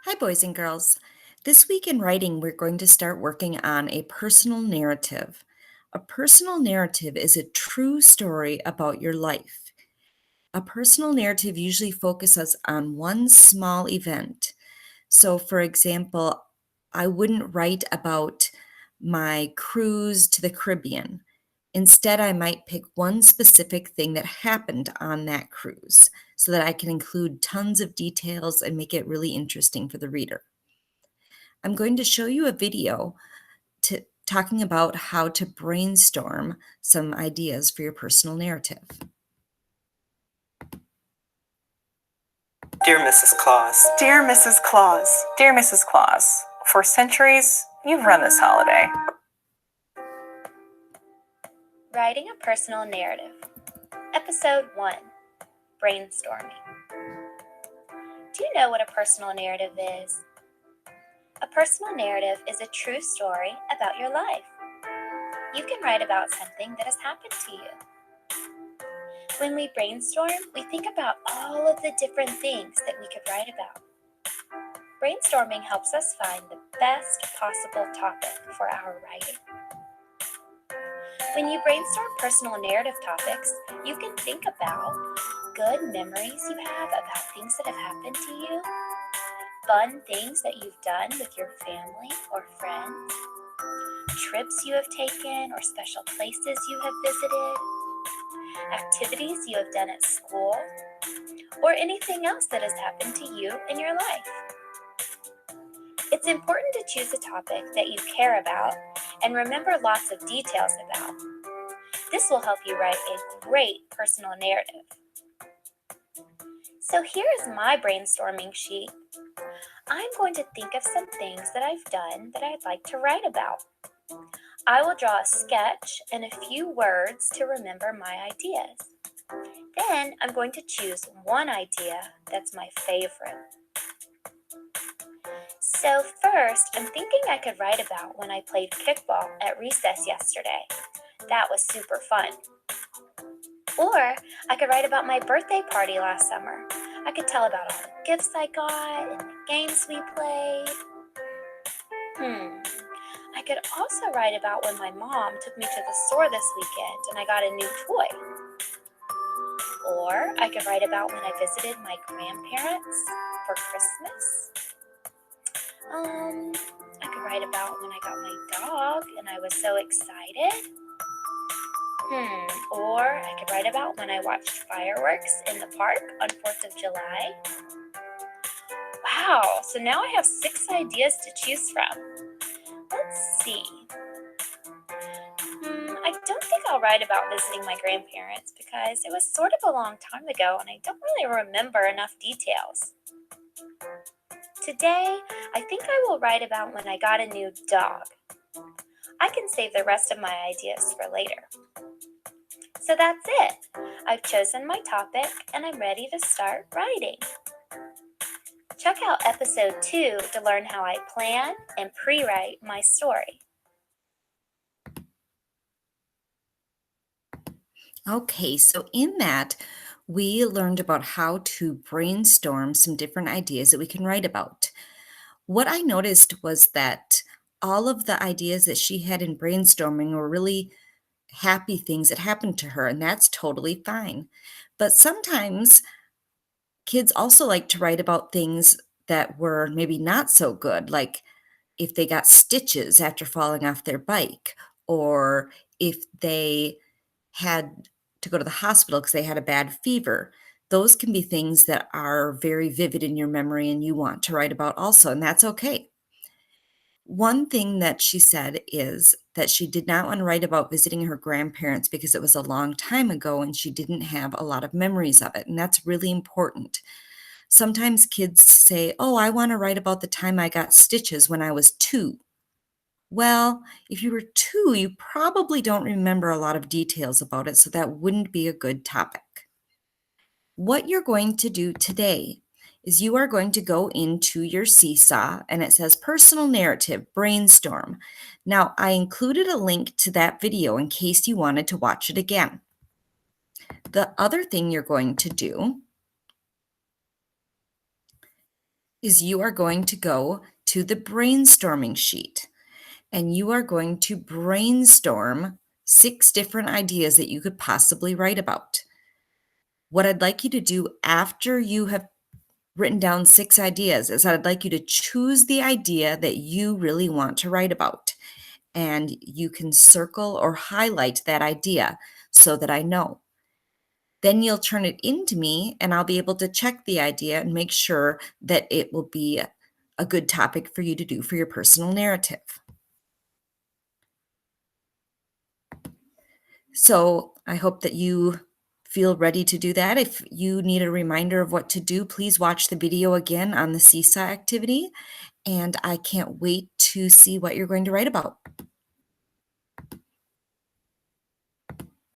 Hi, boys and girls. This week in writing, we're going to start working on a personal narrative. A personal narrative is a true story about your life. A personal narrative usually focuses on one small event. So, for example, I wouldn't write about my cruise to the Caribbean. Instead, I might pick one specific thing that happened on that cruise so that I can include tons of details and make it really interesting for the reader. I'm going to show you a video talking about how to brainstorm some ideas for your personal narrative. Dear Mrs. Claus. Dear Mrs. Claus. Dear Mrs. Claus, for centuries, you've run this holiday. Writing a personal narrative. Episode 1. Brainstorming. Do you know what a personal narrative is? A personal narrative is a true story about your life. You can write about something that has happened to you. When we brainstorm, we think about all of the different things that we could write about. Brainstorming helps us find the best possible topic for our writing. When you brainstorm personal narrative topics, you can think about good memories you have about things that have happened to you, fun things that you've done with your family or friends, trips you have taken or special places you have visited, activities you have done at school, or anything else that has happened to you in your life. It's important to choose a topic that you care about and remember lots of details about. This will help you write a great personal narrative. So here is my brainstorming sheet. I'm going to think of some things that I've done that I'd like to write about. I will draw a sketch and a few words to remember my ideas. Then I'm going to choose one idea that's my favorite. So first, I'm thinking I could write about when I played kickball at recess yesterday. That was super fun. Or I could write about my birthday party last summer. I could tell about all the gifts I got and the games we played. I could also write about when my mom took me to the store this weekend and I got a new toy. Or I could write about when I visited my grandparents for Christmas. I could write about when I got my dog and I was so excited. Or I could write about when I watched fireworks in the park on 4th of July. Wow, so now I have 6 ideas to choose from. Let's see. I don't think I'll write about visiting my grandparents because it was sort of a long time ago and I don't really remember enough details. Today, I think I will write about when I got a new dog. I can save the rest of my ideas for later. So that's it. I've chosen my topic and I'm ready to start writing. Check out episode 2 to learn how I plan and pre-write my story. Okay, so in that, we learned about how to brainstorm some different ideas that we can write about. What I noticed was that all of the ideas that she had in brainstorming were really happy things that happened to her, and that's totally fine. But sometimes kids also like to write about things that were maybe not so good, like if they got stitches after falling off their bike, or if they had to go to the hospital because they had a bad fever. Those can be things that are very vivid in your memory and you want to write about also, and that's okay. One thing that she said is that she did not want to write about visiting her grandparents because it was a long time ago and she didn't have a lot of memories of it, and that's really important. Sometimes kids say, "Oh, I want to write about the time I got stitches when I was 2." Well, if you were 2, you probably don't remember a lot of details about it, so that wouldn't be a good topic. What you're going to do today is you are going to go into your seesaw and it says personal narrative, brainstorm. Now, I included a link to that video in case you wanted to watch it again. The other thing you're going to do is you are going to go to the brainstorming sheet and you are going to brainstorm 6 different ideas that you could possibly write about. What I'd like you to do after you have written down 6 ideas is I'd like you to choose the idea that you really want to write about. And you can circle or highlight that idea so that I know. Then you'll turn it into me and I'll be able to check the idea and make sure that it will be a good topic for you to do for your personal narrative. So I hope that you feel ready to do that. If you need a reminder of what to do, please watch the video again on the seesaw activity. And I can't wait to see what you're going to write about.